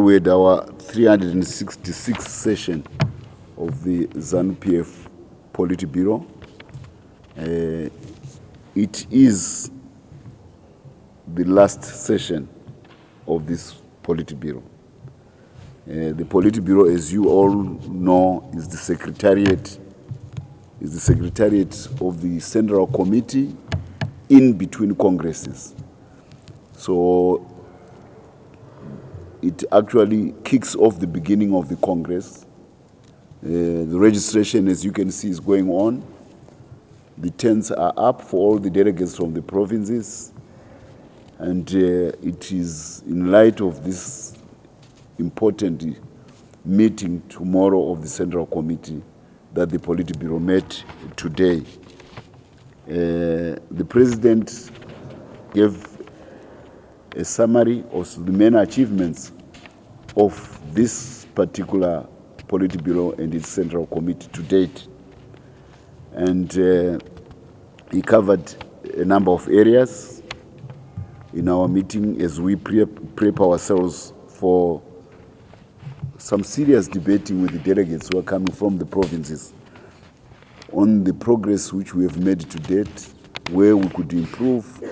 we had our 366th session of the Zanu PF Politburo. It is the last session of this Politburo. The Politburo, as you all know, is the secretariat of the Central Committee in between congresses. So it actually kicks off the beginning of the Congress. The registration, as you can see, is going on. The tents are up for all the delegates from the provinces. And it is in light of this important meeting tomorrow of the Central Committee that the Politburo met today. The President gave a summary of the main achievements of this particular Politburo and its Central Committee to date. And he covered a number of areas in our meeting as we prep ourselves for some serious debating with the delegates who are coming from the provinces on the progress which we have made to date, where we could improve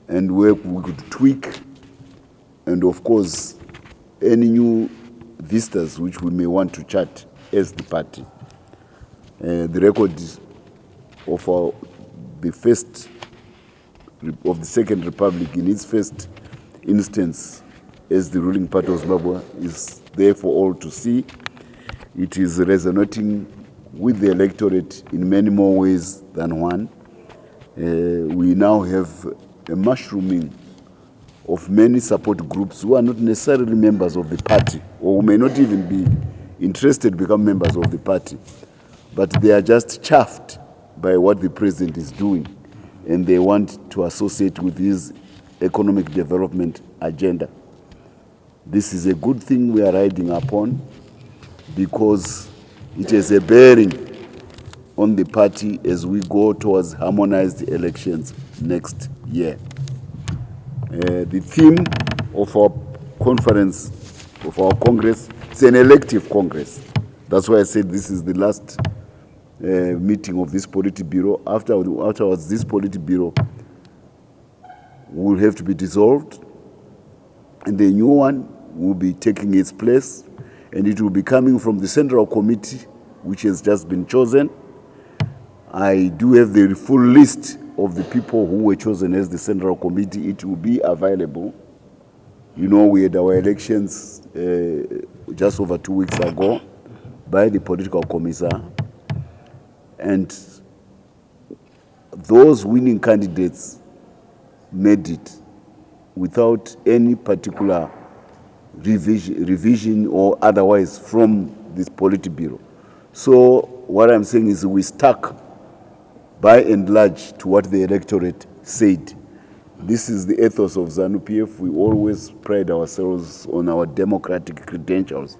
and where we could tweak, and of course, any new vistas which we may want to chart as the party. The record of the Second Republic in its first instance as the ruling party of Zimbabwe is there for all to see. It is resonating with the electorate in many more ways than one. We now have a mushrooming of many support groups who are not necessarily members of the party, or who may not even be interested to become members of the party, but they are just chuffed by what the president is doing, and they want to associate with his economic development agenda. This is a good thing we are riding upon because it has a bearing on the party as we go towards harmonized elections next year. The theme of our conference, of our Congress, is an elective Congress. That's why I said this is the last meeting of this Politburo. Afterwards, this Politburo will have to be dissolved, and the new one will be taking its place, and it will be coming from the Central Committee, which has just been chosen. I do have the full list of the people who were chosen as the Central Committee. It will be available. You know, we had our elections just over 2 weeks ago by the political commissar, and those winning candidates made it without any particular revision or otherwise from this Politburo. So what I'm saying is we stuck by and large to what the electorate said. This is the ethos of Zanu PF. We always pride ourselves on our democratic credentials.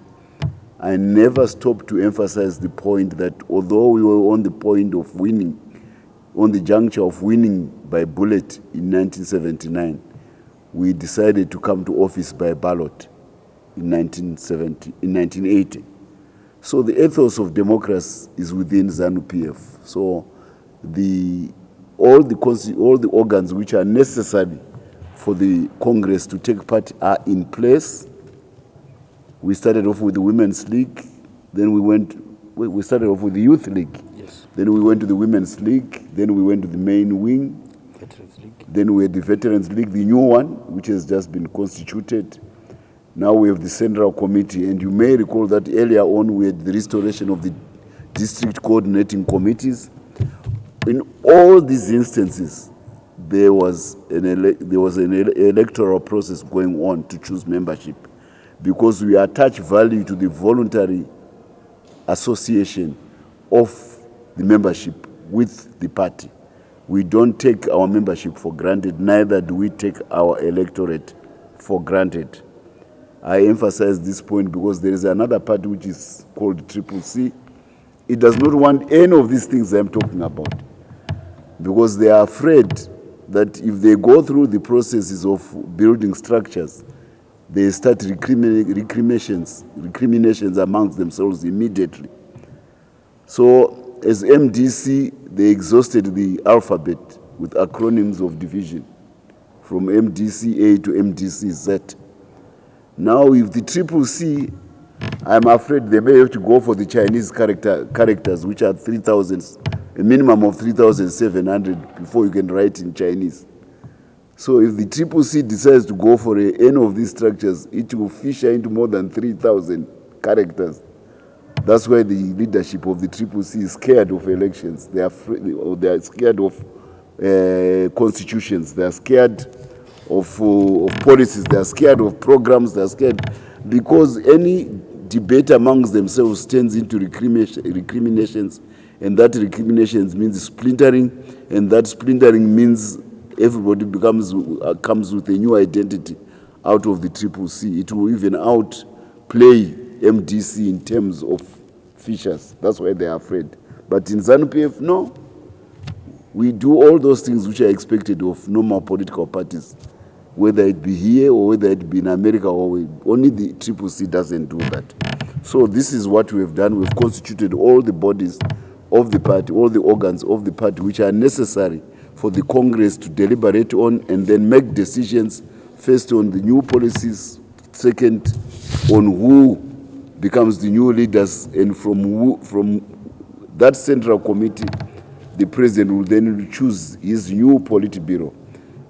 I never stopped to emphasize the point that although we were on the point of winning, on the juncture of winning by bullet in 1979, we decided to come to office by ballot in 1980. So the ethos of democracy is within Zanu PF. So all the organs which are necessary for the Congress to take part are in place. We started off with the Women's League, then we started off with the Youth League. Yes. Then we went to the Women's League, then we went to the main wing. Veterans League. Then we had the Veterans League, the new one, which has just been constituted. Now we have the Central Committee, and you may recall that earlier on we had the restoration of the district coordinating committees. In all these instances, there was an electoral process going on to choose membership, because we attach value to the voluntary association of the membership with the party. We don't take our membership for granted, neither do we take our electorate for granted. I emphasize this point because there is another party which is called CCC. It does not want any of these things I'm talking about, because they are afraid that if they go through the processes of building structures, they start recriminations amongst themselves immediately. So as MDC, they exhausted the alphabet with acronyms of division, from MDCA to MDCZ. Now with the CCC, I'm afraid they may have to go for the Chinese characters, which are 3,000, a minimum of 3,700 before you can write in Chinese. So if the CCC decides to go for any of these structures, it will fish into more than 3,000 characters. That's why the leadership of the CCC is scared of elections. They are scared of constitutions. They are scared of policies. They are scared of programs. They are scared because any debate amongst themselves turns into recriminations, and that recriminations means splintering, and that splintering means everybody comes with a new identity out of the CCC. It will even outplay MDC in terms of features. That's why they are afraid. But in Zanu PF, no. We do all those things which are expected of normal political parties, whether it be here or whether it be in America, or only the CCC doesn't do that. So this is what we have done. We've constituted all the bodies of the party, all the organs of the party which are necessary for the Congress to deliberate on and then make decisions, first on the new policies, second on who becomes the new leaders, and from that central committee, the president will then choose his new politburo.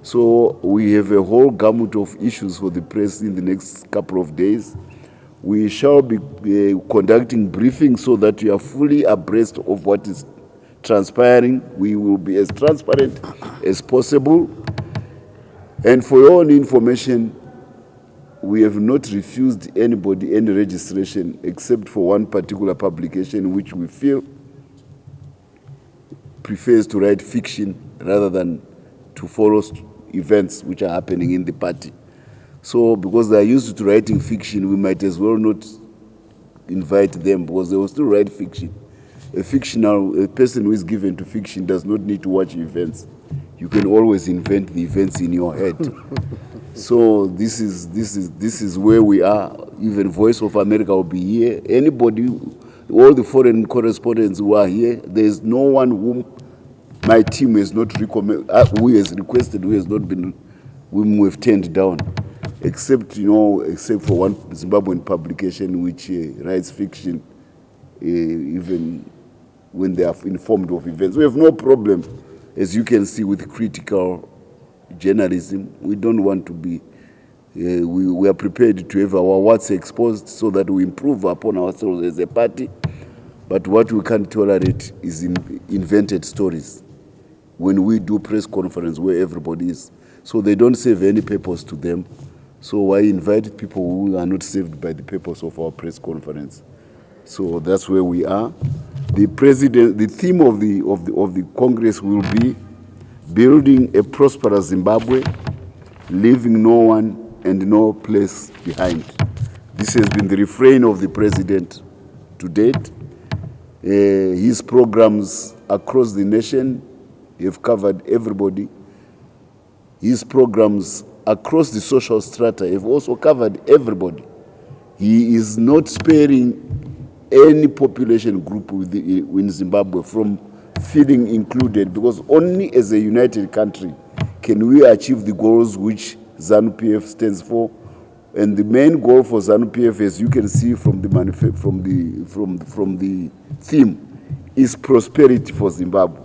So we have a whole gamut of issues for the press in the next couple of days. We shall be conducting briefings so that you are fully abreast of what is transpiring. We will be as transparent as possible. And for your own information, we have not refused anybody any registration except for one particular publication which we feel prefers to write fiction rather than to follow events which are happening in the party. So because they are used to writing fiction, we might as well not invite them because they will still write fiction. A person who is given to fiction does not need to watch events. You can always invent the events in your head. So this is where we are. Even Voice of America will be here. Anybody, all the foreign correspondents who are here, there is no one whom my team has not who has requested, who has not been, whom we have turned down, except for one Zimbabwean publication which writes fiction, even when they are informed of events. We have no problem, as you can see, with critical journalism. We don't want to be, we are prepared to have our words exposed so that we improve upon ourselves as a party. But what we can't tolerate is invented stories when we do press conference where everybody is. So they don't serve any purpose to them. So why invite people who are not served by the purpose of our press conference? So that's where we are. The theme of the Congress will be building a prosperous Zimbabwe, leaving no one and no place behind. This has been the refrain of the president to date. His programs across the nation have covered everybody. His programs across the social strata have also covered everybody. He is not sparing any population group in Zimbabwe from feeling included, because only as a united country can we achieve the goals which Zanu PF stands for. And the main goal for Zanu PF, as you can see from the theme, is prosperity for Zimbabwe.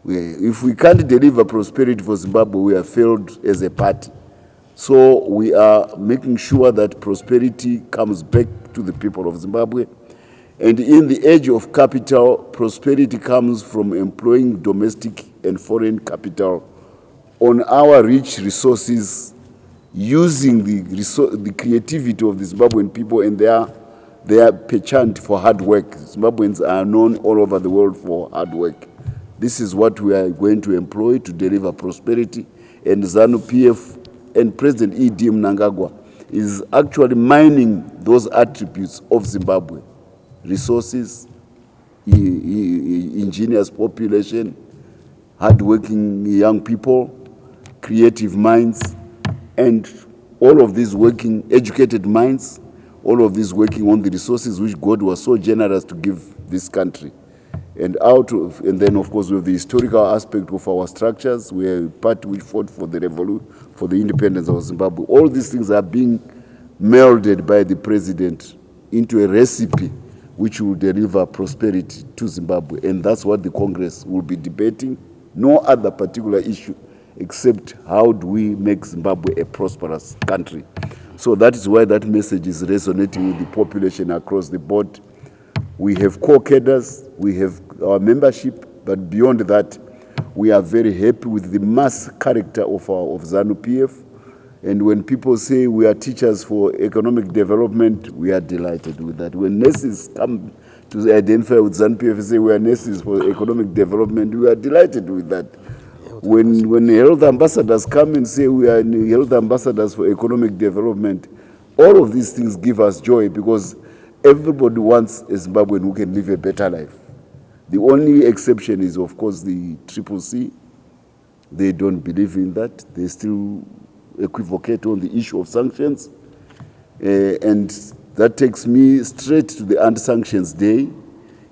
If we can't deliver prosperity for Zimbabwe, we have failed as a party. So we are making sure that prosperity comes back to the people of Zimbabwe. And in the age of capital, prosperity comes from employing domestic and foreign capital on our rich resources, using the creativity of the Zimbabwean people and their penchant for hard work. Zimbabweans are known all over the world for hard work. This is what we are going to employ to deliver prosperity. And Zanu PF and President E.D. Mnangagwa is actually mining those attributes of Zimbabwe: resources, ingenious population, hardworking young people, creative minds, and all of these working, educated minds, all of these working on the resources which God was so generous to give this country. And and then of course with the historical aspect of our structures, we are part which fought for the for the independence of Zimbabwe. All these things are being melded by the president into a recipe which will deliver prosperity to Zimbabwe. And that's what the Congress will be debating. No other particular issue except how do we make Zimbabwe a prosperous country. So that is why that message is resonating with the population across the board. We have core cadres, we have our membership, but beyond that, we are very happy with the mass character of Zanu PF. And when people say we are teachers for economic development, we are delighted with that. When nurses come to identify with Zanu PF and say we are nurses for economic development, we are delighted with that. When health ambassadors come and say we are health ambassadors for economic development, all of these things give us joy because everybody wants a Zimbabwean who can live a better life. The only exception is, of course, the CCC. They don't believe in that. They still equivocate on the issue of sanctions. And that takes me straight to the Anti-Sanctions Day.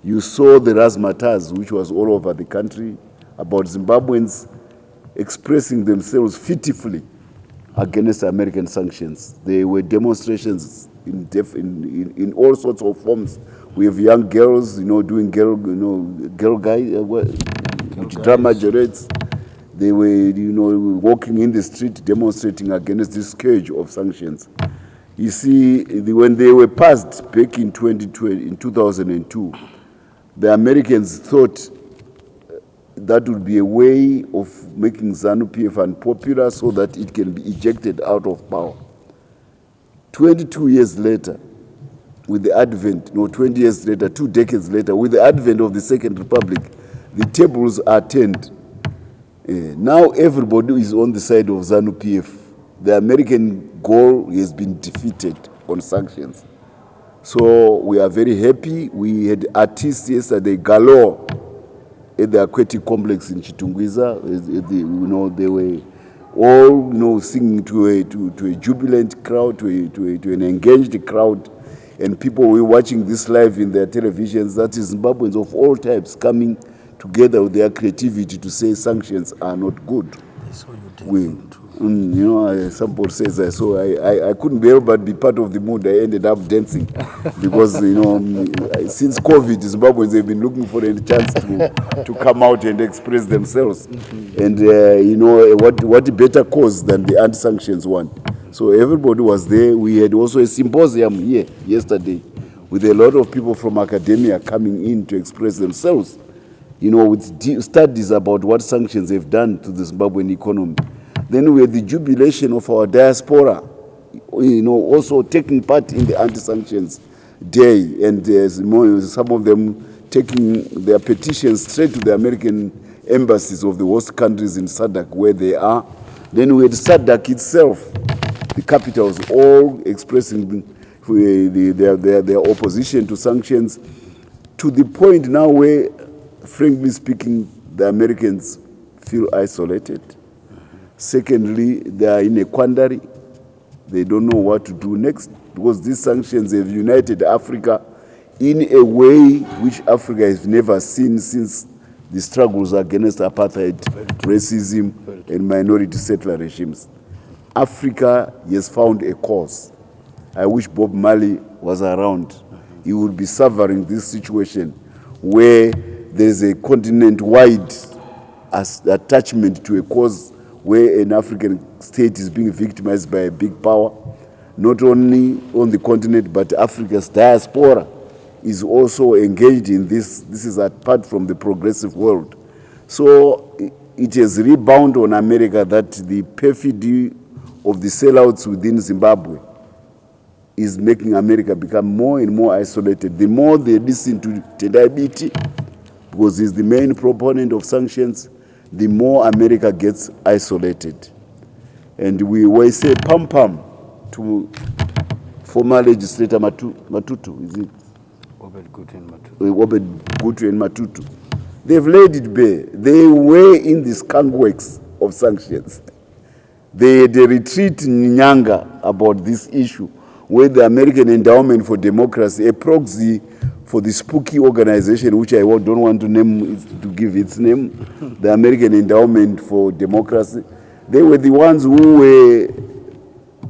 You saw the razzmatazz, which was all over the country, about Zimbabweans expressing themselves fitfully against American sanctions. There were demonstrations in all sorts of forms. We have young girls, doing girl drama generates. They were, walking in the street demonstrating against this scourge of sanctions. You see, when they were passed back in 2002, the Americans thought that would be a way of making Zanu PF unpopular so that it can be ejected out of power. 22 years later, with the advent, 20 years later, 2 decades later, with the advent of the Second Republic, the tables are turned. Now everybody is on the side of Zanu PF. The American goal has been defeated on sanctions. So we are very happy. We had artists yesterday galore at the aquatic complex in Chitungwiza. They were all singing to a jubilant crowd, to an engaged crowd, and people were watching this live in their televisions. That is Zimbabweans of all types coming together with their creativity to say sanctions are not good. So you somebody says that, so I couldn't be able but be part of the mood. I ended up dancing because since COVID, Zimbabweans have been looking for a chance to come out and express themselves. And what better cause than the anti-sanctions one? So everybody was there. We had also a symposium here yesterday with a lot of people from academia coming in to express themselves, with studies about what sanctions have done to the Zimbabwean economy. Then we had the jubilation of our diaspora, also taking part in the anti-sanctions day, and some of them taking their petitions straight to the American embassies of the host countries in SADC where they are. Then we had SADC itself, the capitals, all expressing their opposition to sanctions, to the point now where, frankly speaking, the Americans feel isolated. Secondly, they are in a quandary. They don't know what to do next because these sanctions have united Africa in a way which Africa has never seen since the struggles against apartheid, racism, and minority settler regimes. Africa has found a cause. I wish Bob Marley was around. He would be suffering this situation where there's a continent-wide attachment to a cause where an African state is being victimized by a big power, not only on the continent, but Africa's diaspora is also engaged in this. This is apart from the progressive world. So it has rebounded on America that the perfidy of the sellouts within Zimbabwe is making America become more and more isolated. The more they listen to Tendai Biti, because he's the main proponent of sanctions, the more America gets isolated. And we say pam to former legislator Matutu, is it? Obed Gutu and Matutu. They've laid it bare. They were in the skunk works of sanctions. They had a retreat in Nyanga about this issue, where the American Endowment for Democracy, a proxy for the spooky organization, which I don't want to name, to give its name, the American Endowment for Democracy, they were the ones who were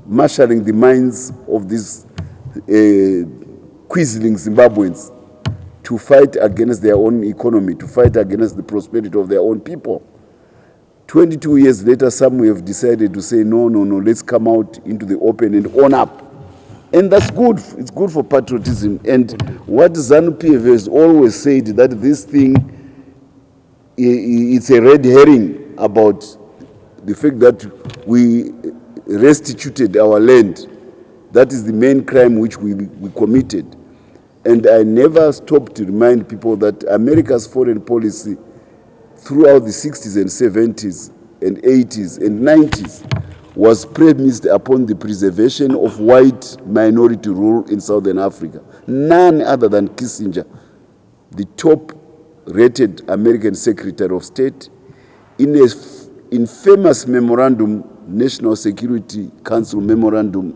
marshalling the minds of these quisling Zimbabweans to fight against their own economy, to fight against the prosperity of their own people. 22 years later, some have decided to say, no, let's come out into the open and own up. And that's good. It's good for patriotism. And what Zanu PF has always said, that this thing, it's a red herring about the fact that we restituted our land. That is the main crime which we committed. And I never stopped to remind people that America's foreign policy throughout the 60s and 70s and 80s and 90s was premised upon the preservation of white minority rule in Southern Africa. None other than Kissinger, the top-rated American Secretary of State, in a infamous memorandum, National Security Council Memorandum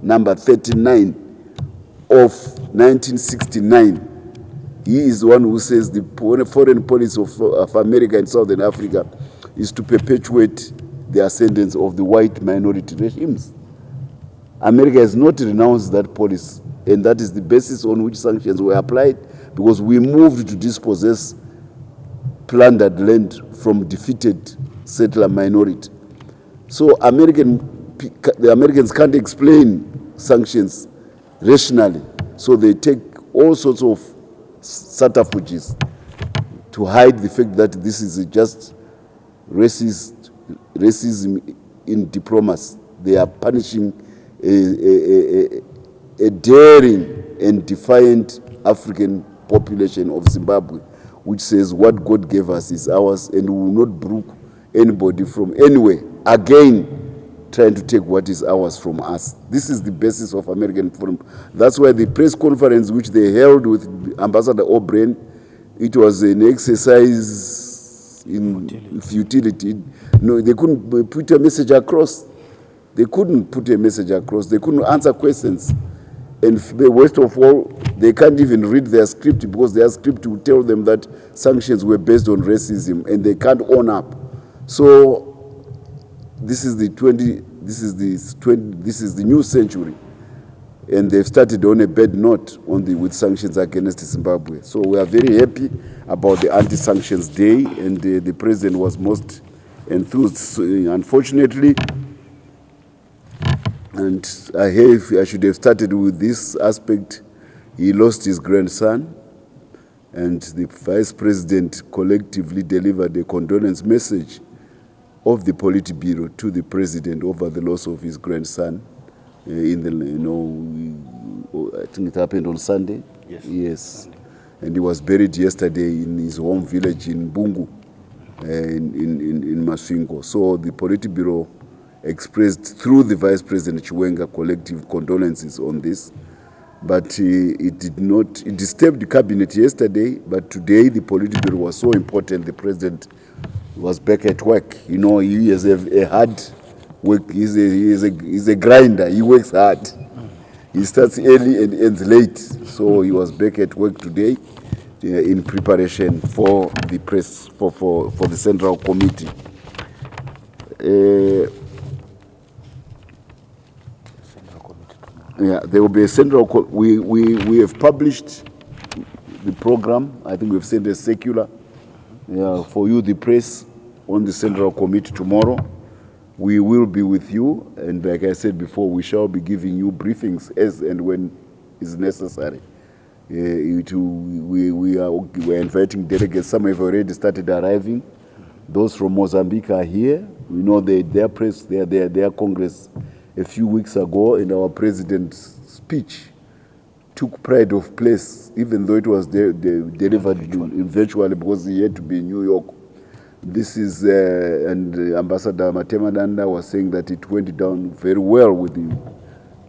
number 39 of 1969, he is the one who says the foreign policy of America and Southern Africa is to perpetuate the ascendance of the white minority regimes. America has not renounced that policy, and that is the basis on which sanctions were applied, because we moved to dispossess plundered land from defeated settler minority. So the Americans can't explain sanctions rationally, so they take all sorts of subterfuges to hide the fact that this is just racism in diplomacy. They are punishing a daring and defiant African population of Zimbabwe, which says what God gave us is ours, and we will not brook anybody from anywhere again trying to take what is ours from us. This is the basis of American foreign. That's why the press conference which they held with Ambassador O'Brien, it was an exercise in futility. No, they couldn't put a message across. They couldn't put a message across. They couldn't answer questions. And the worst of all, they can't even read their script, because their script will tell them that sanctions were based on racism, and they can't own up. So this is the new century, and they've started on a bad note with sanctions against Zimbabwe. So we are very happy about the anti-sanctions day, and the president was most enthused. Unfortunately, and I should have started with this aspect, he lost his grandson, and the vice president collectively delivered a condolence message of the Politburo to the president over the loss of his grandson. I think it happened on Sunday. Yes. Sunday. And he was buried yesterday in his home village in Bungu, in Masvingo. So the Politburo expressed through the Vice President Chiwenga collective condolences on this. But it disturbed the cabinet yesterday, but today the Politburo was so important, the president was back at work. You know, he has a hard work. He's a grinder. He works hard. He starts early and ends late. So he was back at work today in preparation for the press for the Central Committee. Yeah, there will be a central. We have published the program. I think we've sent a circular. Yeah, for you, the press, on the Central Committee tomorrow. We will be with you, and like I said before, we shall be giving you briefings as and when is necessary. We are inviting delegates. Some have already started arriving. Those from Mozambique are here. We know their press, their Congress a few weeks ago, and our president's speech took pride of place, even though it was delivered virtually, because he had to be in New York. This is, and Ambassador Matemananda was saying that it went down very well with the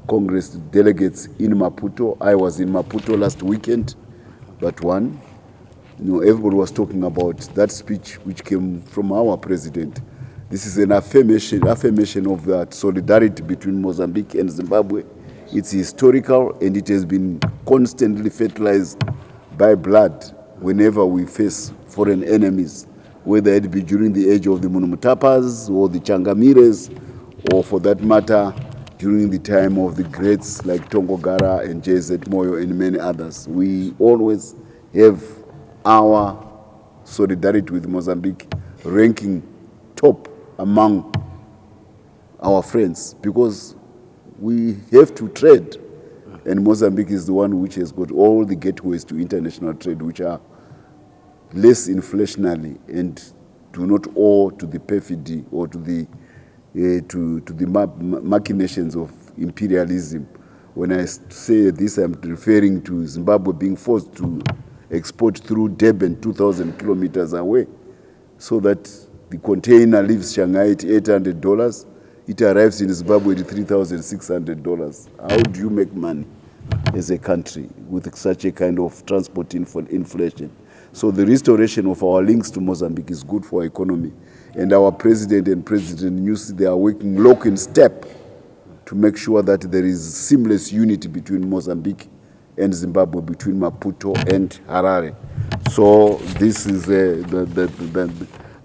Congress delegates in Maputo. I was in Maputo last weekend, but one. You know, everybody was talking about that speech which came from our president. This is an affirmation of that solidarity between Mozambique and Zimbabwe. It's historical, and it has been constantly fertilized by blood whenever we face foreign enemies, whether it be during the age of the Munumutapas or the Changamires, or for that matter, during the time of the greats like Tongogara and J.Z. Moyo and many others. We always have our solidarity with Mozambique ranking top among our friends, because we have to trade, and Mozambique is the one which has got all the gateways to international trade, which are less inflationary and do not owe to the perfidy or to the machinations of imperialism. When I say this, I'm referring to Zimbabwe being forced to export through Durban 2,000 kilometers away, so that the container leaves Shanghai at $800. It arrives in Zimbabwe at $3,600. How do you make money as a country with such a kind of transport inflation? So the restoration of our links to Mozambique is good for our economy. And our president and President Nyusi, they are working lock in step to make sure that there is seamless unity between Mozambique and Zimbabwe, between Maputo and Harare. So this is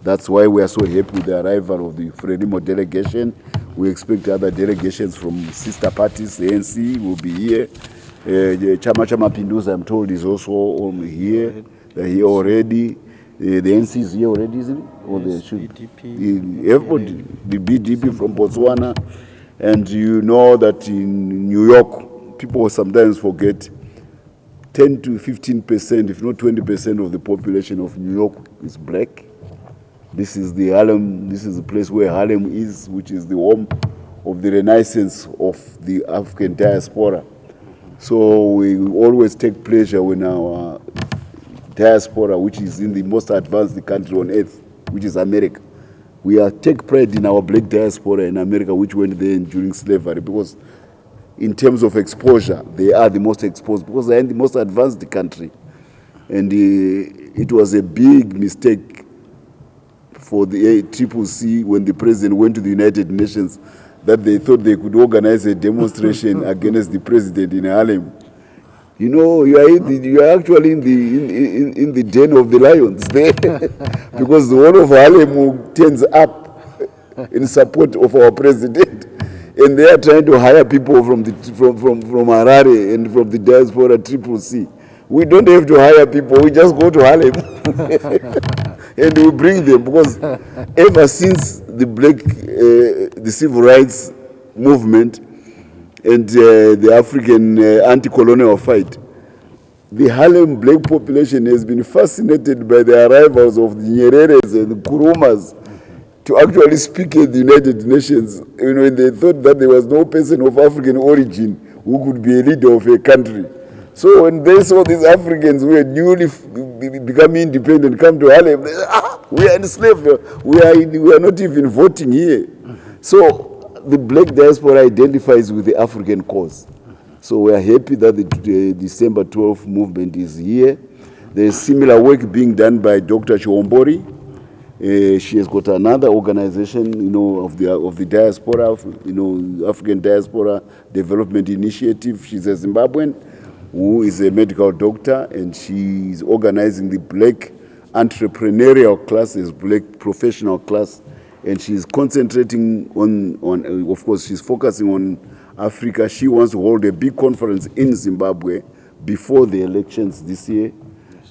that's why we are so happy with the arrival of the Frelimo delegation. We expect other delegations from sister parties. The ANC will be here. Chama Mapinduzi, I'm told, is also here. They're here already. The ANC is here already, isn't it? Or Yes, they should. BDP. Everybody, the BDP from Botswana. And you know that in New York, people sometimes forget 10 to 15%, if not 20% of the population of New York is black. This is the Harlem, this is the place where Harlem is, which is the home of the renaissance of the African diaspora. So we always take pleasure when our diaspora, which is in the most advanced country on earth, which is America. We take pride in our black diaspora in America, which went there during slavery, because in terms of exposure, they are the most exposed, because they are in the most advanced country. And it was a big mistake for the CCC when the president went to the United Nations, that they thought they could organize a demonstration against the president in Harlem. You know, you are actually in the den of the lions there, because the whole of Harlem turns up in support of our president, and they are trying to hire people from Harare and from the diaspora CCC. We don't have to hire people; we just go to Harlem and we bring them, because ever since the civil rights movement and the African anti-colonial fight, the Harlem black population has been fascinated by the arrivals of the Nyereres and the Kurumas to actually speak at the United Nations. You know, they thought that there was no person of African origin who could be a leader of a country. So when they saw these Africans who had newly become independent come to Harlem, they said, we are enslaved. We are not even voting here. So the black diaspora identifies with the African cause. So we are happy that the December 12th movement is here. There is similar work being done by Dr. Chiwombori. She has got another organization, you know, of the diaspora, you know, African Diaspora Development Initiative. She's a Zimbabwean who is a medical doctor, and she is organizing the black entrepreneurial classes, black professional class, and she's concentrating on of course, she's focusing on Africa. She wants to hold a big conference in Zimbabwe before the elections this year.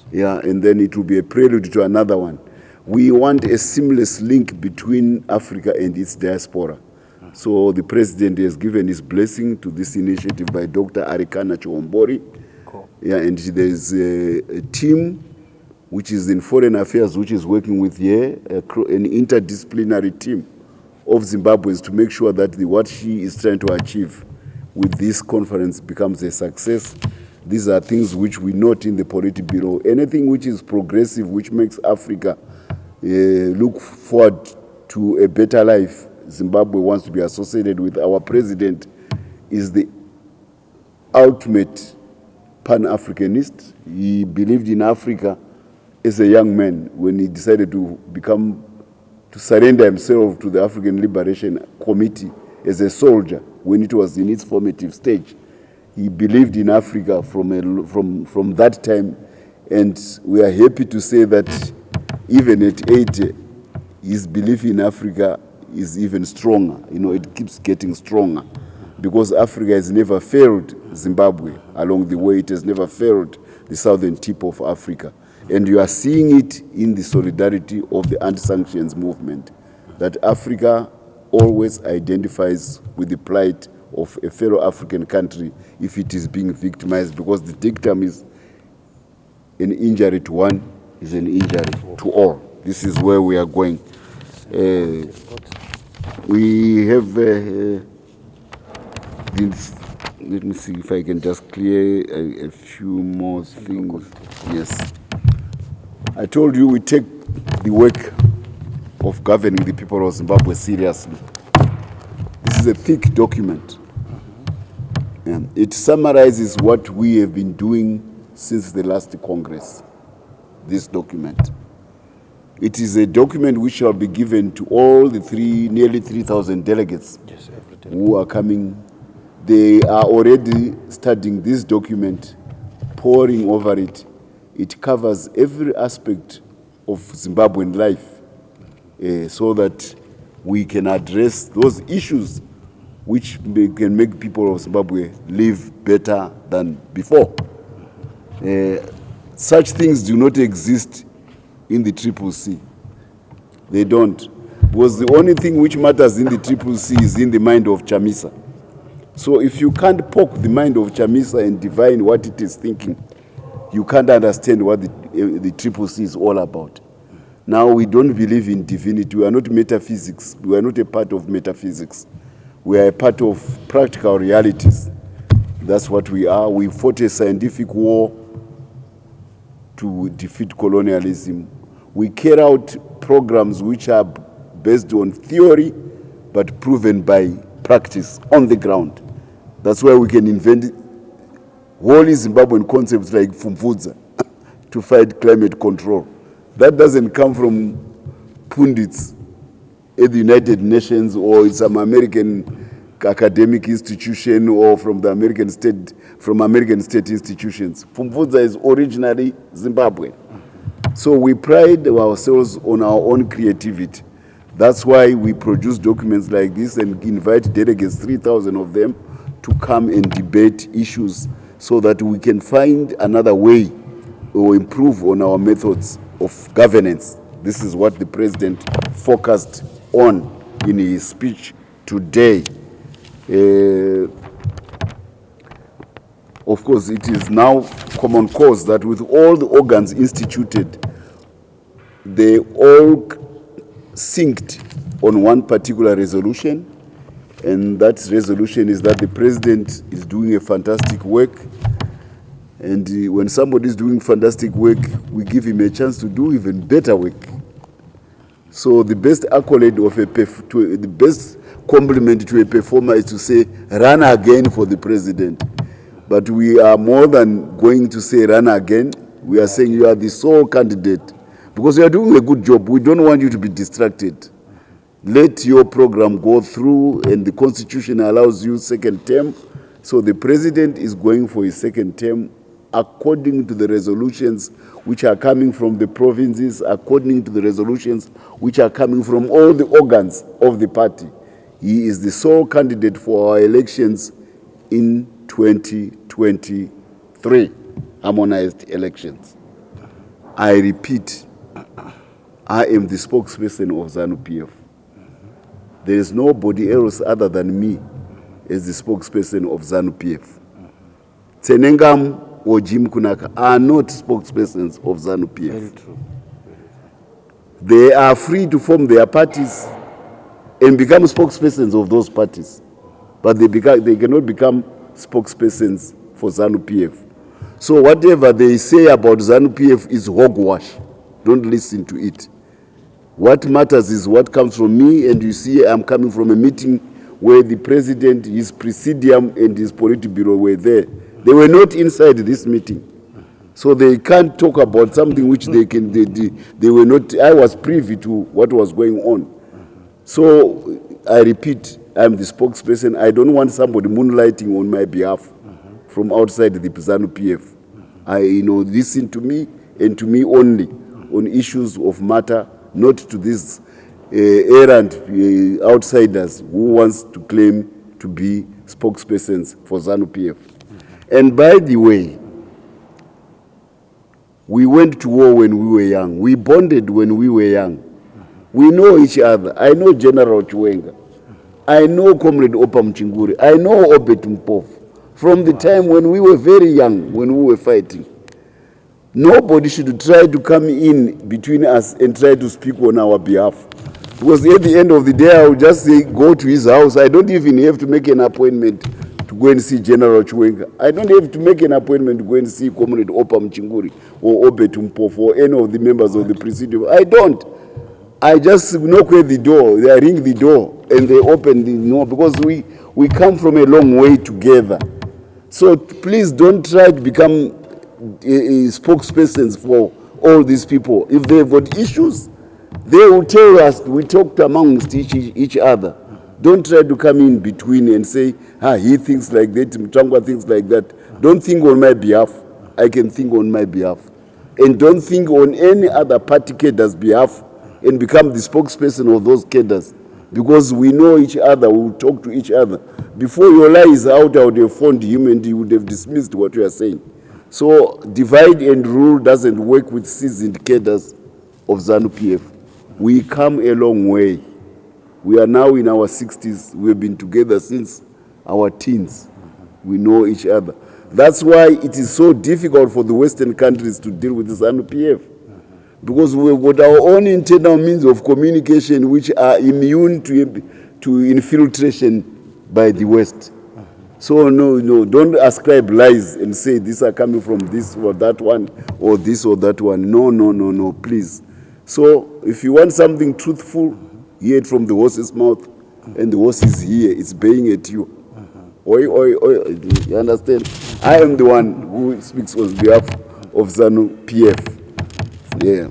Yeah, and then it will be a prelude to another one. We want a seamless link between Africa and its diaspora. So the president has given his blessing to this initiative by Dr. Arikana Chiwombori. Cool. Yeah, and there's a team which is in foreign affairs, which is working with here, an interdisciplinary team of Zimbabweans to make sure that what she is trying to achieve with this conference becomes a success. These are things which we note in the Politburo. Anything which is progressive, which makes Africa look forward to a better life, Zimbabwe wants to be associated with. Our president is the ultimate Pan-Africanist. He believed in Africa as a young man when he decided to become to surrender himself to the African Liberation Committee as a soldier when it was in its formative stage. He believed in Africa from that time, and we are happy to say that even at 80, his belief in Africa is even stronger. You know, it keeps getting stronger because Africa has never failed Zimbabwe along the way. It has never failed the southern tip of Africa. And you are seeing it in the solidarity of the anti-sanctions movement, that Africa always identifies with the plight of a fellow African country if it is being victimized, because the dictum is an injury to one is an injury to all. This is where we are going. We have this, let me see if I can just clear a few more things. Yes. I told you we take the work of governing the people of Zimbabwe seriously. This is a thick document. It summarizes what we have been doing since the last Congress, this document. It is a document which shall be given to all the nearly 3,000 delegates who are coming. They are already studying this document, poring over it. It covers every aspect of Zimbabwean life so that we can address those issues which can make people of Zimbabwe live better than before. Such things do not exist in the CCC. They don't. Because the only thing which matters in the CCC is in the mind of Chamisa. So if you can't poke the mind of Chamisa and divine what it is thinking, you can't understand what the CCC is all about. Now, we don't believe in divinity. We are not metaphysics. We are not a part of metaphysics. We are a part of practical realities. That's what we are. We fought a scientific war to defeat colonialism. We carry out programs which are based on theory, but proven by practice on the ground. That's why we can invent wholly Zimbabwean concepts like Fumvudza to fight climate control. That doesn't come from pundits at the United Nations or in some American academic institution or from the American state institutions. Fumvudza is originally Zimbabwean. So we pride ourselves on our own creativity. That's why we produce documents like this and invite delegates, 3,000 of them, to come and debate issues so that we can find another way or improve on our methods of governance. This is what the president focused on in his speech today. Of course, it is now common cause that with all the organs instituted, they all synced on one particular resolution, and that resolution is that the president is doing a fantastic work, and when somebody is doing fantastic work, we give him a chance to do even better work. So the best accolade of the best compliment to a performer is to say, run again for the president. But we are more than going to say run again. We are saying you are the sole candidate. Because you are doing a good job. We don't want you to be distracted. Let your program go through, and the Constitution allows you second term. So the president is going for his second term according to the resolutions which are coming from the provinces, according to the resolutions which are coming from all the organs of the party. He is the sole candidate for our elections in 2023, harmonized elections. I repeat, I am the spokesperson of Zanu PF. There is nobody else other than me as the spokesperson of Zanu PF. Tsenengam or Jim Kunaka are not spokespersons of Zanu PF. Very true. They are free to form their parties and become spokespersons of those parties. But they cannot become spokespersons for Zanu PF. So whatever they say about Zanu PF is hogwash. Don't listen to it. What matters is what comes from me, and you see I'm coming from a meeting where the president, his presidium, and his Politburo were there. They were not inside this meeting. So they can't talk about something which they were not, I was privy to what was going on. So I repeat, I'm the spokesperson. I don't want somebody moonlighting on my behalf from outside the Zanu PF. Listen to me and to me only on issues of matter, not to these errant outsiders who wants to claim to be spokespersons for Zanu PF. And by the way, we went to war when we were young. We bonded when we were young. We know each other. I know General Chiwenga. I know Comrade Opa Mchinguri. I know Obet Mpov. From the time when we were very young, when we were fighting. Nobody should try to come in between us and try to speak on our behalf. Because at the end of the day, I will just say, go to his house. I don't even have to make an appointment to go and see General Chiwenga. I don't have to make an appointment to go and see Comrade Opa Mchinguri or Obet Mpov or any of the members of the Presidium. I don't. I just knock at the door, they ring the door, and they open the door, because we come from a long way together. So please don't try to become spokespersons for all these people. If they've got issues, they will tell us. We talked amongst each other. Don't try to come in between and say, he thinks like that, Mtangwa thinks like that. Don't think on my behalf. I can think on my behalf. And don't think on any other party cadre's behalf and become the spokesperson of those cadres. Because we know each other, we will talk to each other. Before your lie is out, I would have phoned him and he would have dismissed what you are saying. So divide and rule doesn't work with seasoned cadres of Zanu PF. We come a long way. We are now in our 60s. We have been together since our teens. We know each other. That's why it is so difficult for the Western countries to deal with the Zanu PF. Because we've got our own internal means of communication which are immune to infiltration by the West. So no, don't ascribe lies and say these are coming from this or that one or this or that one. No, please. So if you want something truthful, hear it from the horse's mouth, and the horse is here, it's baying at you. Oi, you understand? I am the one who speaks on behalf of Zanu PF. Yeah.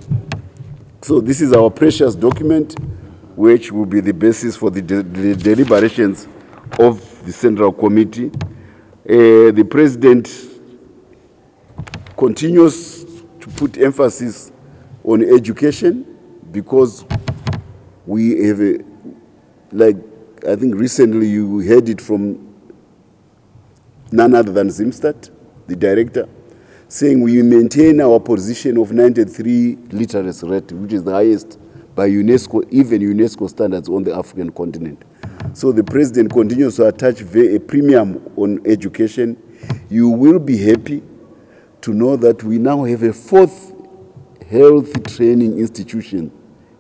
So this is our precious document, which will be the basis for the deliberations of the Central Committee. The President continues to put emphasis on education because we have I think recently you heard it from none other than Zimstadt, the director, saying we maintain our position of 93 literacy rate, which is the highest by UNESCO, even UNESCO standards on the African continent. So the President continues to attach a premium on education. You will be happy to know that we now have a 4th health training institution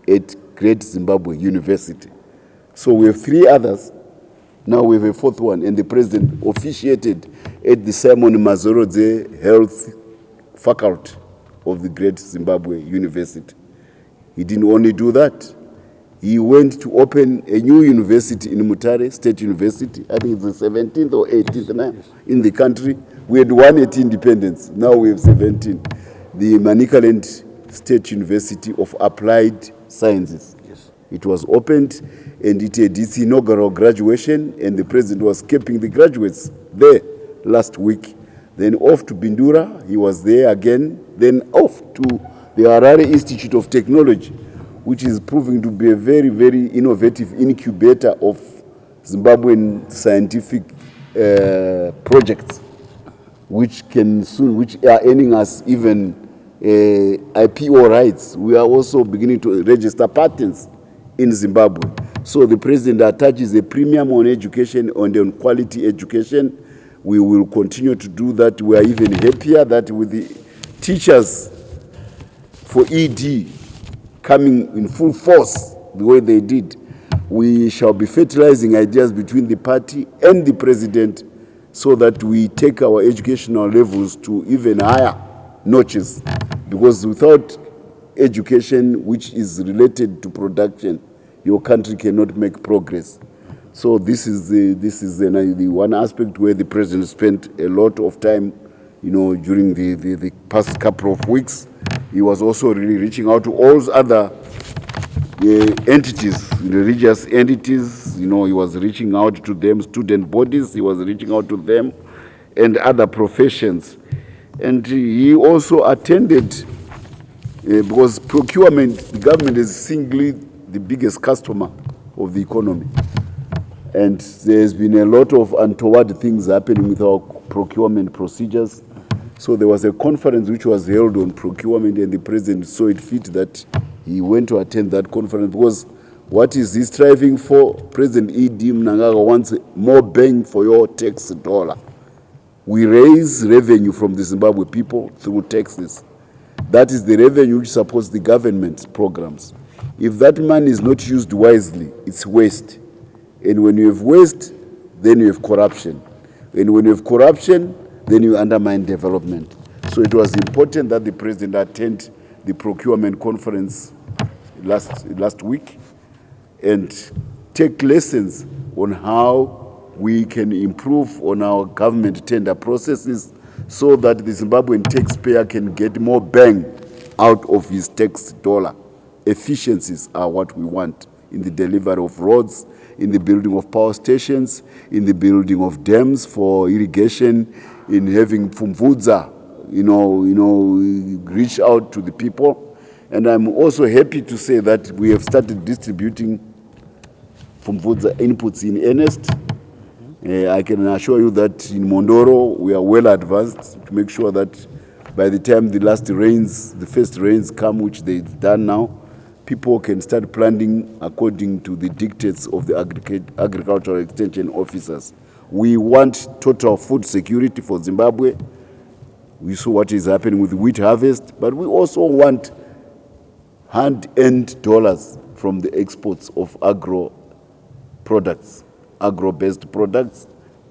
at Great Zimbabwe University. So we have 3 others. Now we have a 4th one, and the President officiated at the Simon Mazorodze Health Faculty of the Great Zimbabwe University. He didn't only do that. He went to open a new university in Mutare State University. I think it's the 17th or 18th now in the country. We had one at independence. Now we have 17. The Manicaland State University of Applied Sciences. Yes. It was opened and it had its inaugural graduation, and the President was keeping the graduates there last week. Then off to Bindura, he was there again. Then off to the Harare Institute of Technology, which is proving to be a very, very innovative incubator of Zimbabwean scientific projects, which are earning us even IPO rights. We are also beginning to register patents in Zimbabwe. So the President attaches a premium on education, on quality education. We will continue to do that. We are even happier that with the teachers for ED coming in full force the way they did, we shall be fertilizing ideas between the party and the President so that we take our educational levels to even higher notches. Because without education, which is related to production, your country cannot make progress. So this is the one aspect where the President spent a lot of time during the past couple of weeks. He was also really reaching out to all other entities, religious entities. He was reaching out to them, student bodies, he was reaching out to them, and other professions. And he also attended, because procurement, the government is singly the biggest customer of the economy. And there's been a lot of untoward things happening with our procurement procedures. So there was a conference which was held on procurement, and the president saw it fit that he went to attend that conference, because what is he striving for? President E.D. Mnangagwa wants more bang for your tax dollar. We raise revenue from the Zimbabwe people through taxes. That is the revenue which supports the government's programs. If that money is not used wisely, it's waste. And when you have waste, then you have corruption. And when you have corruption, then you undermine development. So it was important that the president attend the procurement conference last week and take lessons on how we can improve on our government tender processes so that the Zimbabwean taxpayer can get more bang out of his tax dollar. Efficiencies are what we want in the delivery of roads, in the building of power stations, in the building of dams for irrigation, in having Pfumvudza, reach out to the people. And I'm also happy to say that we have started distributing Pfumvudza inputs in earnest. I can assure you that in Mondoro, we are well advanced to make sure that by the time the first rains come, which they've done now, people can start planting according to the dictates of the agricultural extension officers. We want total food security for Zimbabwe. We saw what is happening with wheat harvest, but we also want hand-earned dollars from the exports of agro products, agro-based products,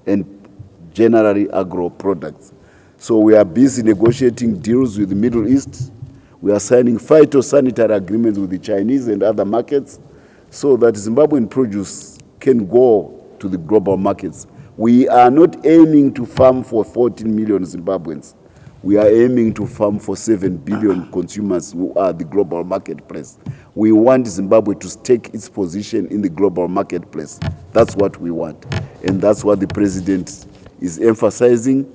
and generally agro products. So we are busy negotiating deals with the Middle East. We are signing phytosanitary agreements with the Chinese and other markets so that Zimbabwean produce can go to the global markets. We are not aiming to farm for 14 million Zimbabweans. We are aiming to farm for 7 billion consumers who are the global marketplace. We want Zimbabwe to stake its position in the global marketplace. That's what we want. And that's what the president is emphasizing.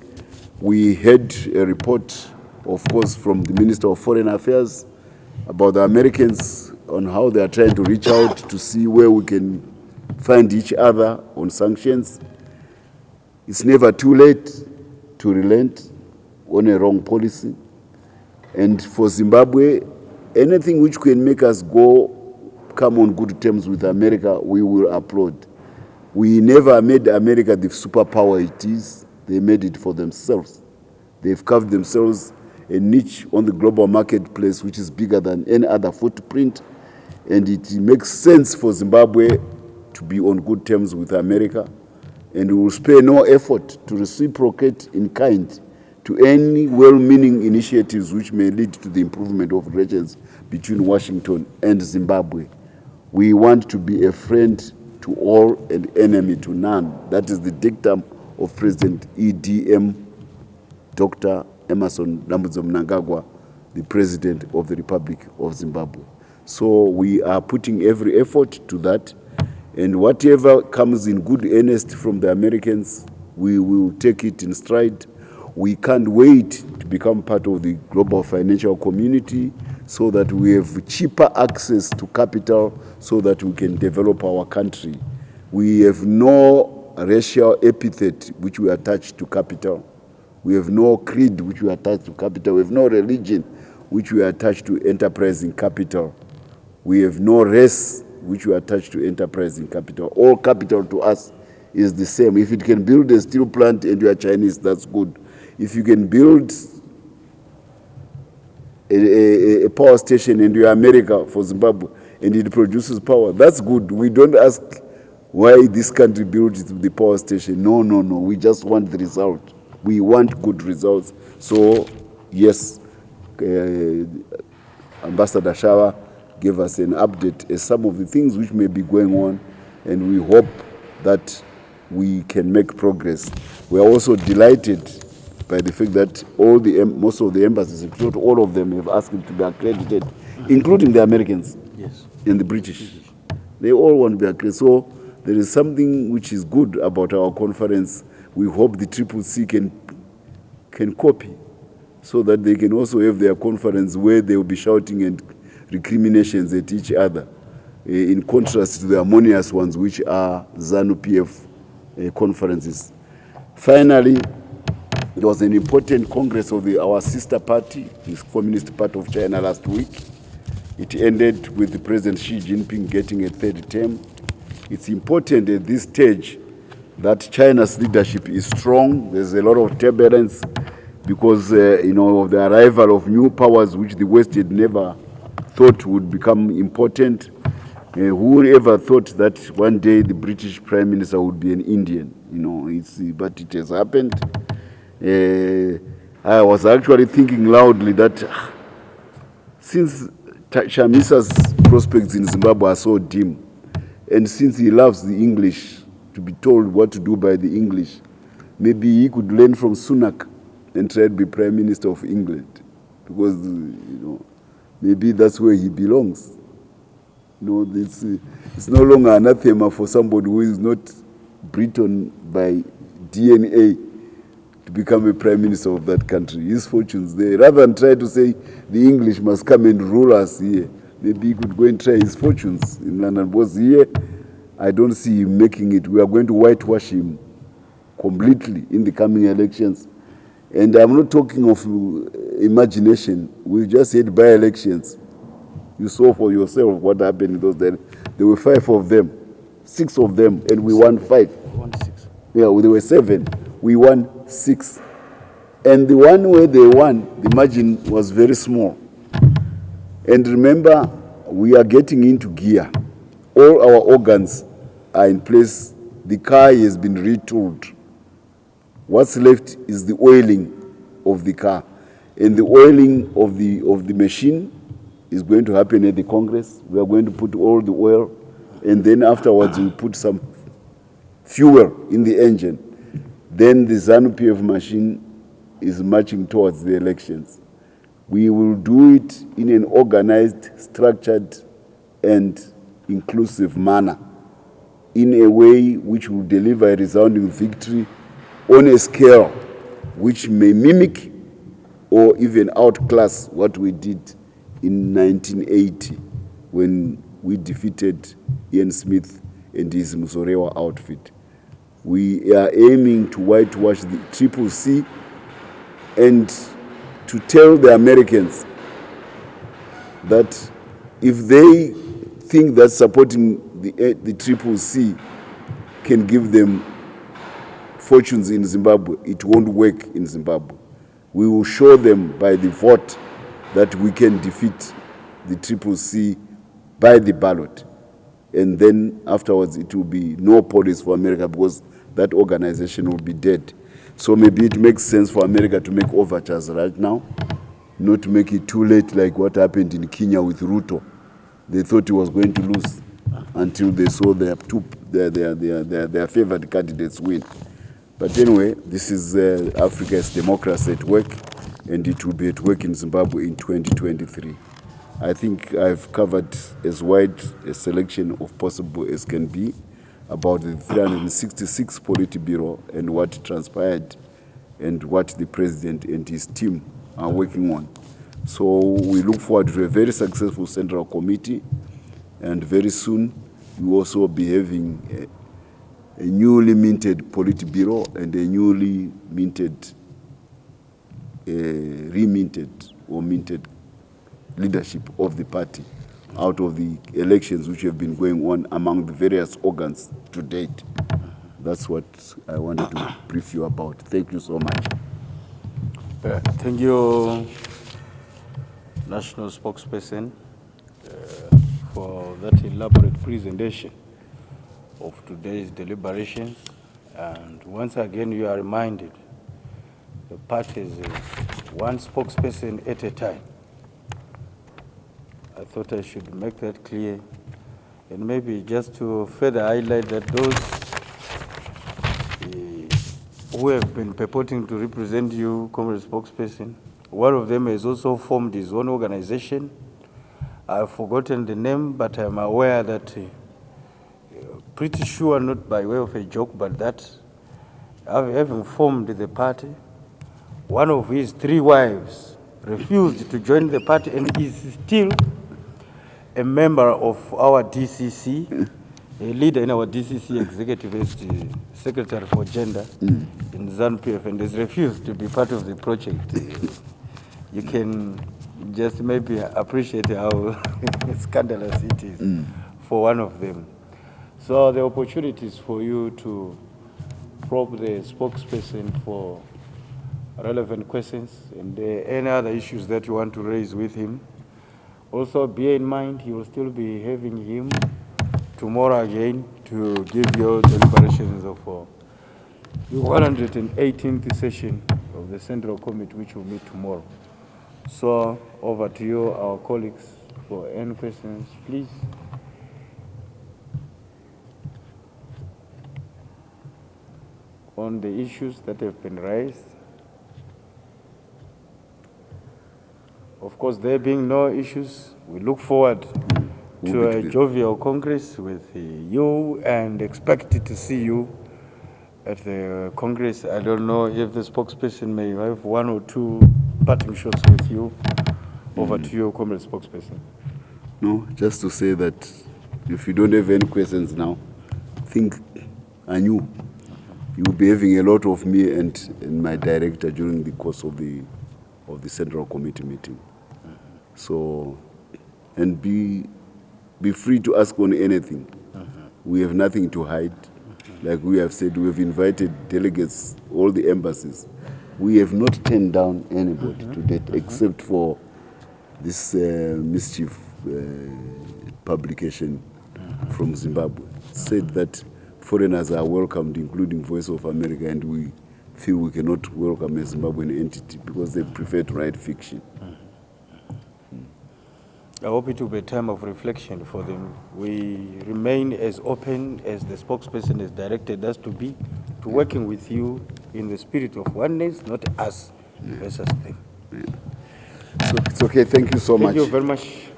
We had a report, of course, from the Minister of Foreign Affairs about the Americans on how they are trying to reach out to see where we can find each other on sanctions. It's never too late to relent on a wrong policy. And for Zimbabwe, anything which can make us come on good terms with America, we will applaud. We never made America the superpower it is. They made it for themselves. They've carved themselves a niche on the global marketplace which is bigger than any other footprint. And it makes sense for Zimbabwe to be on good terms with America. And we will spare no effort to reciprocate in kind to any well-meaning initiatives which may lead to the improvement of relations between Washington and Zimbabwe. We want to be a friend to all and enemy to none. That is the dictum of President EDM, Dr. Emerson Mnangagwa, the President of the Republic of Zimbabwe. So we are putting every effort to that. And whatever comes in good earnest from the Americans, we will take it in stride. We can't wait to become part of the global financial community so that we have cheaper access to capital so that we can develop our country. We have no racial epithet which we attach to capital. We have no creed which we attach to capital. We have no religion which we attach to enterprising capital. We have no race which we attach to enterprising capital. All capital to us is the same. If it can build a steel plant and you are Chinese, that's good. If you can build a power station and you are America for Zimbabwe and it produces power, that's good. We don't ask why this country builds the power station. No. We just want the result. We want good results. So, yes, Ambassador Shawa gave us an update as some of the things which may be going on, and we hope that we can make progress. We are also delighted by the fact that all the most of the embassies, if not all of them, have asked him to be accredited, including the Americans Yes. and the British. They all want to be accredited. So there is something which is good about our conference. We hope the CCC can copy, so that they can also have their conference where they will be shouting and recriminations at each other, in contrast to the harmonious ones, which are Zanu PF conferences. Finally, there was an important congress of our sister party, the Communist Party of China, last week. It ended with the President Xi Jinping getting a third term. It's important at this stage that China's leadership is strong. There's a lot of turbulence because of the arrival of new powers which the West had never thought would become important. Who would ever thought that one day the British Prime Minister would be an Indian? But it has happened. I was actually thinking loudly that since Chamisa's prospects in Zimbabwe are so dim, and since he loves the English, to be told what to do by the English, maybe he could learn from Sunak and try to be Prime Minister of England, because maybe that's where he belongs. It's no longer anathema for somebody who is not Briton by DNA to become a Prime Minister of that country. His fortune's there. Rather than try to say the English must come and rule us here, maybe he could go and try his fortunes in London. Because here, I don't see him making it. We are going to whitewash him completely in the coming elections. And I'm not talking of imagination. We just had by-elections. You saw for yourself what happened in those days. There were 5 of them, 6 of them, and we won 5. We won 6. Yeah, there were 7. We won 6. And the one where they won, the margin was very small. And remember, we are getting into gear. All our organs are in place. The car has been retooled. What's left is the oiling of the car. And the oiling of the machine is going to happen at the Congress. We are going to put all the oil, and then afterwards we put some fuel in the engine. Then the Zanu PF machine is marching towards the elections. We will do it in an organized, structured, and inclusive manner, in a way which will deliver a resounding victory on a scale which may mimic or even outclass what we did in 1980 when we defeated Ian Smith and his Muzorewa outfit. We are aiming to whitewash the CCC and to tell the Americans that if they think that supporting the CCC can give them fortunes in Zimbabwe, it won't work in Zimbabwe. We will show them by the vote that we can defeat the CCC by the ballot. And then afterwards it will be no police for America, because that organization will be dead. So maybe it makes sense for America to make overtures right now, not to make it too late like what happened in Kenya with Ruto. They thought he was going to lose until they saw their favored candidates win. But anyway, this is Africa's democracy at work, and it will be at work in Zimbabwe in 2023. I think I've covered as wide a selection of possible as can be about the 366 Politburo and what transpired and what the president and his team are working on. So we look forward to a very successful Central Committee, and very soon we will also be having a newly minted Politburo and a newly minted, reminted or minted leadership of the party out of the elections which have been going on among the various organs to date. That's what I wanted to brief you about. Thank you so much. Thank you, National Spokesperson, for that elaborate presentation of today's deliberations. And once again, you are reminded the parties is one spokesperson at a time. I thought I should make that clear. And maybe just to further highlight that those who who have been purporting to represent you, comrade spokesperson. One of them has also formed his own organization. I've forgotten the name, but I'm aware that, pretty sure, not by way of a joke, but that having formed the party, one of his 3 wives refused to join the party and is still a member of our DCC, a leader in our DCC executive as the secretary for gender in Zanu PF, and has refused to be part of the project. You can just maybe appreciate how scandalous it is for one of them. So the opportunities for you to probe the spokesperson for relevant questions and any other issues that you want to raise with him. Also, bear in mind, he will still be having him tomorrow again to give your deliberations of the 118th session of the Central Committee, which will meet tomorrow. So, over to you, our colleagues, for any questions, please. On the issues that have been raised. Of course, there being no issues, we look forward to a jovial Congress with you and expect to see you at the Congress. I don't know if the spokesperson may have 1 or 2 parting shots with you. Over to you, comrade spokesperson. No, just to say that if you don't have any questions now, think anew. You will be having a lot of me and my director during the course of the Central Committee meeting. So, and be free to ask on anything. We have nothing to hide. Like we have said, we have invited delegates, all the embassies. We have not turned down anybody to date, except for this mischief publication from Zimbabwe. Said that foreigners are welcomed, including Voice of America, and we feel we cannot welcome a Zimbabwean entity because they prefer to write fiction. I hope it will be a time of reflection for them. We remain as open as the spokesperson has directed us to be, to working with you in the spirit of oneness, not us versus them. So it's okay. Thank you so much. Thank you very much.